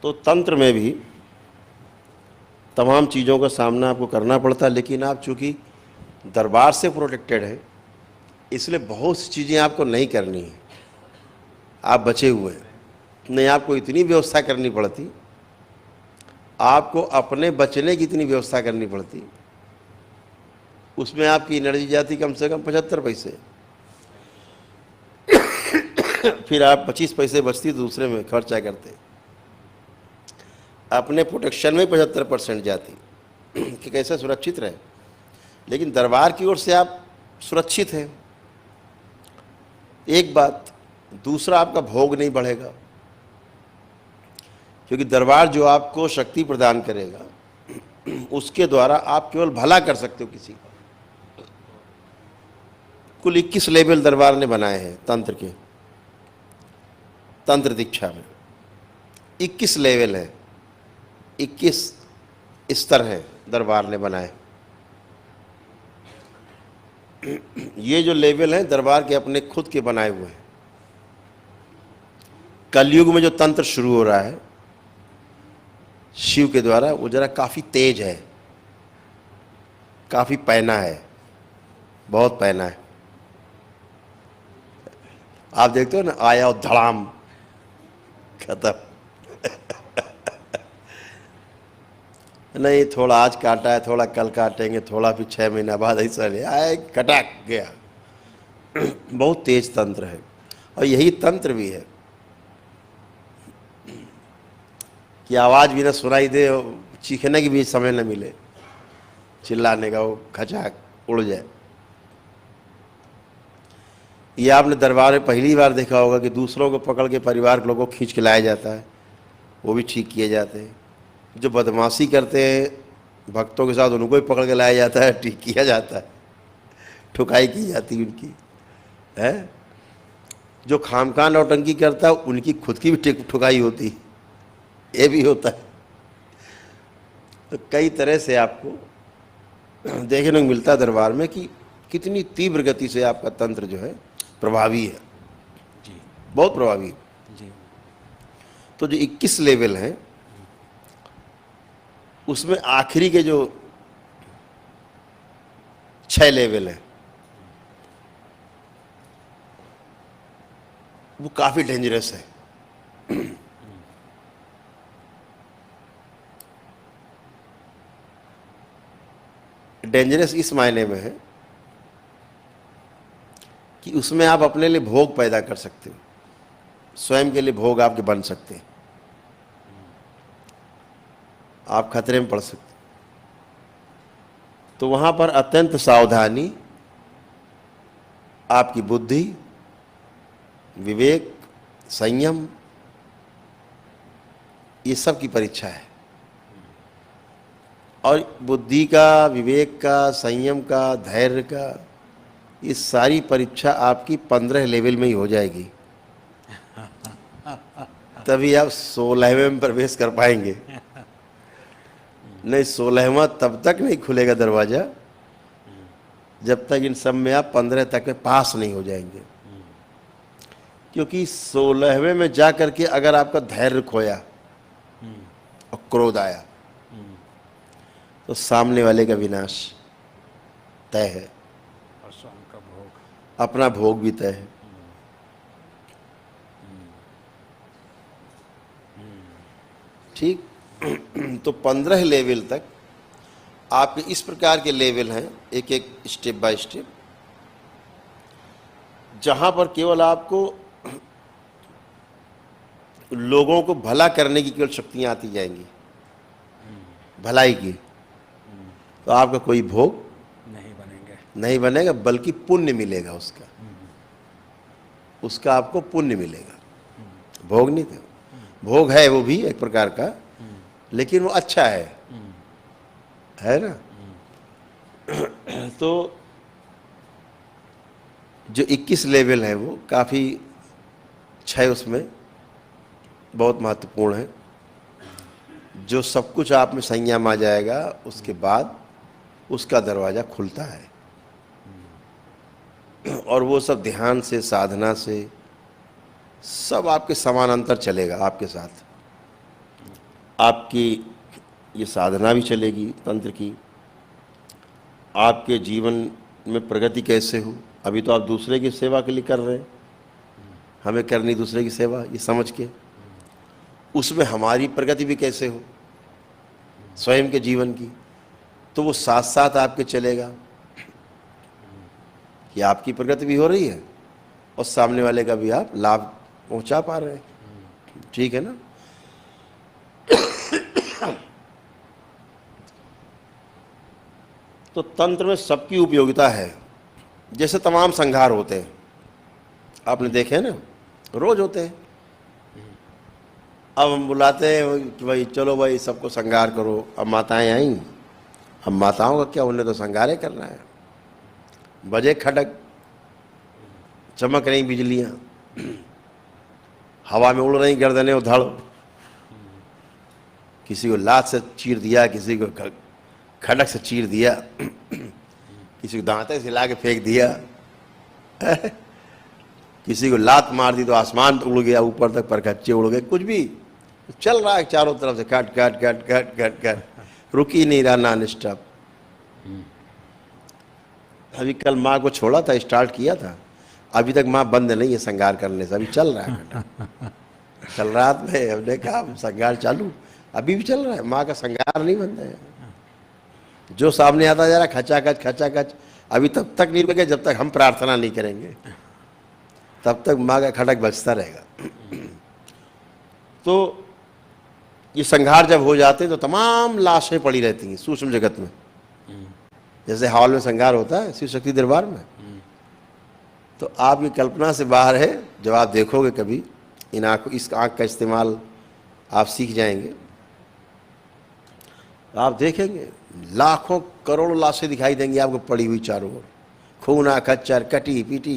तो तंत्र में भी तमाम चीज़ों का सामना आपको करना पड़ता है, लेकिन आप चूँकि दरबार से प्रोटेक्टेड हैं, इसलिए बहुत सी चीज़ें आपको नहीं करनी है, आप बचे हुए हैं। नहीं, आपको इतनी व्यवस्था करनी पड़ती, आपको अपने बचने की इतनी व्यवस्था करनी पड़ती, उसमें आपकी एनर्जी जाती कम से कम 75 पैसे। फिर आप 25 पैसे बचती दूसरे में खर्चा करते, अपने प्रोटेक्शन में 75% जाती कि कैसे सुरक्षित रहे। लेकिन दरबार की ओर से आप सुरक्षित हैं, एक बात। दूसरा, आपका भोग नहीं बढ़ेगा, क्योंकि दरबार जो आपको शक्ति प्रदान करेगा उसके द्वारा आप केवल भला कर सकते हो किसी का। कुल 21 लेवल दरबार ने बनाए हैं तंत्र के, तंत्र दीक्षा में 21 लेवल है, 21 स्तर हैं दरबार ने बनाए। ये जो लेवल हैं दरबार के अपने खुद के बनाए हुए हैं। कलयुग में जो तंत्र शुरू हो रहा है शिव के द्वारा, वो जरा काफ़ी तेज है, काफ़ी पैना है, बहुत पैना है। आप देखते हो ना, आया और धड़ाम खत्म। नहीं, थोड़ा आज काटा है, थोड़ा कल काटेंगे, थोड़ा फिर 6 महीना बाद ऐसा नहीं आया, कटाक गया। बहुत तेज तंत्र है, और यही तंत्र भी है कि आवाज़ भी ना सुनाई दे, चीखने की भी समय न मिले, चिल्लाने का, वो खचाक उड़ जाए। ये आपने दरबार में पहली बार देखा होगा कि दूसरों को पकड़ के परिवार के लोगों को खींच के लाया जाता है, वो भी ठीक किए जाते हैं। जो बदमाशी करते हैं भक्तों के साथ, उनको भी पकड़ के लाया जाता है, ठीक किया जाता है, ठुकाई की जाती है उनकी है। जो खामखा नौटंकी करता है उनकी खुद की भी ठुकाई होती है, ये भी होता है। तो कई तरह से आपको देखने को मिलता है दरबार में कि कितनी तीव्र गति से आपका तंत्र जो है प्रभावी है जी, बहुत प्रभावी है जी। तो जो 21 लेवल हैं उसमें आखिरी के जो 6 लेवल हैं वो काफ़ी डेंजरस है। डेंजरस इस मायने में है कि उसमें आप अपने लिए भोग पैदा कर सकते हो, स्वयं के लिए भोग आपके बन सकते हैं, आप खतरे में पड़ सकते। तो वहाँ पर अत्यंत सावधानी, आपकी बुद्धि, विवेक, संयम, ये सब की परीक्षा है। और बुद्धि का, विवेक का, संयम का, धैर्य का, ये सारी परीक्षा आपकी 15 लेवल में ही हो जाएगी, तभी आप 16वें में प्रवेश कर पाएंगे। नहीं, 16वां तब तक नहीं खुलेगा दरवाजा जब तक इन सब में आप 15 तक में पास नहीं हो जाएंगे। क्योंकि 16वें में जा करके अगर आपका धैर्य खोया और क्रोध आया तो सामने वाले का विनाश तय है, और स्वयं का भोग, अपना भोग भी तय है। ठीक। तो 15 लेवल तक आपके इस प्रकार के लेवल हैं, एक एक स्टेप बाय स्टेप, जहां पर केवल आपको लोगों को भला करने की केवल शक्तियां आती जाएंगी, भलाई की। तो आपका कोई भोग नहीं बनेगा, बल्कि पुण्य मिलेगा उसका आपको पुण्य मिलेगा, भोग नहीं था। भोग है वो भी एक प्रकार का, लेकिन वो अच्छा है ना। तो जो 21 लेवल है वो काफ़ी 6 उसमें बहुत महत्वपूर्ण है। जो सब कुछ आप में संयम आ जाएगा उसके बाद उसका दरवाज़ा खुलता है, और वो सब ध्यान से, साधना से सब आपके समानांतर चलेगा आपके साथ। आपकी ये साधना भी चलेगी तंत्र की। आपके जीवन में प्रगति कैसे हो, अभी तो आप दूसरे की सेवा के लिए कर रहे हैं, हमें करनी दूसरे की सेवा, ये समझ के उसमें हमारी प्रगति भी कैसे हो स्वयं के जीवन की, तो वो साथ साथ आपके चलेगा कि आपकी प्रगति भी हो रही है और सामने वाले का भी आप लाभ पहुंचा पा रहे हैं। ठीक है ना। तो तंत्र में सबकी उपयोगिता है। जैसे तमाम संघार होते हैं, आपने देखे ना, रोज होते हैं। अब हम बुलाते हैं कि भाई चलो भाई सबको संघार करो। अब माताएं आई, अब माताओं का क्या, उन्हें तो संघार ही करना है। बजे खड़क, चमक रही बिजलियां, हवा में उड़ रही गर्दनें उधड़, किसी को लात से चीर दिया, किसी को खड़क से चीर दिया, किसी को दांते से ला के फेंक दिया, किसी को लात मार दी तो आसमान उड़ गया, ऊपर तक परखच्चे उड़ गए। कुछ भी चल रहा है चारों तरफ से, cut cut cut cut cut cut, रुक ही नहीं रहा, नॉन स्टॉप। अभी कल माँ को छोड़ा था, स्टार्ट किया था, अभी तक माँ बंद नहीं है संगार करने से, अभी चल रहा है बेटा। कल रात में हमने कहा संगार चालू, अभी भी चल रहा है, माँ का संगार नहीं बंद है। जो सामने आता जा रहा खचाखच खचाखच, अभी तब तक नहीं रुकेगा जब तक हम प्रार्थना नहीं करेंगे, तब तक माँ का खटक बजता रहेगा। तो ये संघार जब हो जाते हैं तो तमाम लाशें पड़ी रहती हैं सूक्ष्म जगत में। जैसे हॉल में संघार होता है शिव शक्ति दरबार में, तो आपकी कल्पना से बाहर है। जब आप देखोगे कभी इन आँखों, इस आँख का इस्तेमाल आप सीख जाएंगे, तो आप देखेंगे लाखों करोड़ों लाशें दिखाई देंगी आपको पड़ी हुई चारों ओर, खूना खच्चर, कटी पीटी,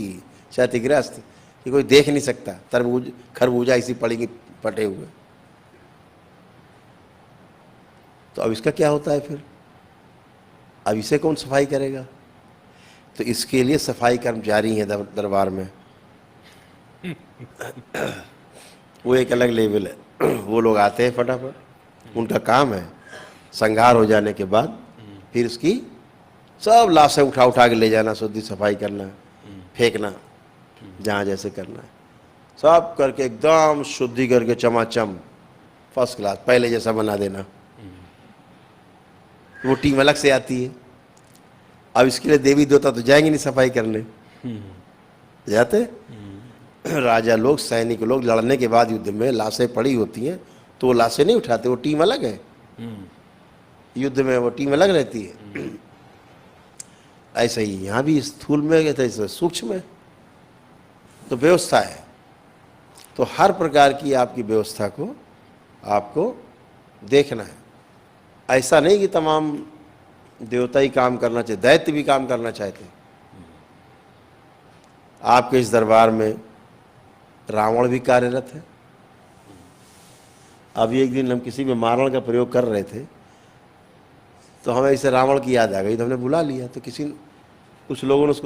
क्षतिग्रस्त, कि कोई देख नहीं सकता। तरबूज खरबूजा इसी पड़ेगी पटे हुए। तो अब इसका क्या होता है फिर, अब इसे कौन सफाई करेगा? तो इसके लिए सफाई कर्मचारी हैं दरबार में, वो एक अलग लेवल है। वो लोग आते हैं फटाफट, उनका काम है संघार हो जाने के बाद फिर उसकी सब लाशें उठा उठा के ले जाना, शुद्धि सफाई करना, फेंकना जहाँ जैसे करना है, सब करके एकदम शुद्धि करके चमाचम फर्स्ट क्लास पहले जैसा बना देना। वो टीम अलग से आती है। अब इसके लिए देवी देवता तो जाएंगे नहीं सफाई करने, जाते राजा लोग, सैनिक लोग लड़ने के बाद युद्ध में लाशें पड़ी होती हैं तो वो लाशें नहीं उठाते, वो टीम अलग है। युद्ध में वो टीम अलग रहती है। ऐसे ही यहाँ भी स्थूल में ऐसे सूक्ष्म में तो व्यवस्था है। तो हर प्रकार की आपकी व्यवस्था को आपको देखना है। ऐसा नहीं कि तमाम देवता ही काम करना चाहिए, दैत्य भी काम करना चाहते। आपके इस दरबार में रावण भी कार्यरत है। अभी एक दिन हम किसी में मारण का प्रयोग कर रहे थे तो हमें इसे रावण की याद आ गई, तो हमने बुला लिया। तो कुछ लोगों ने उसको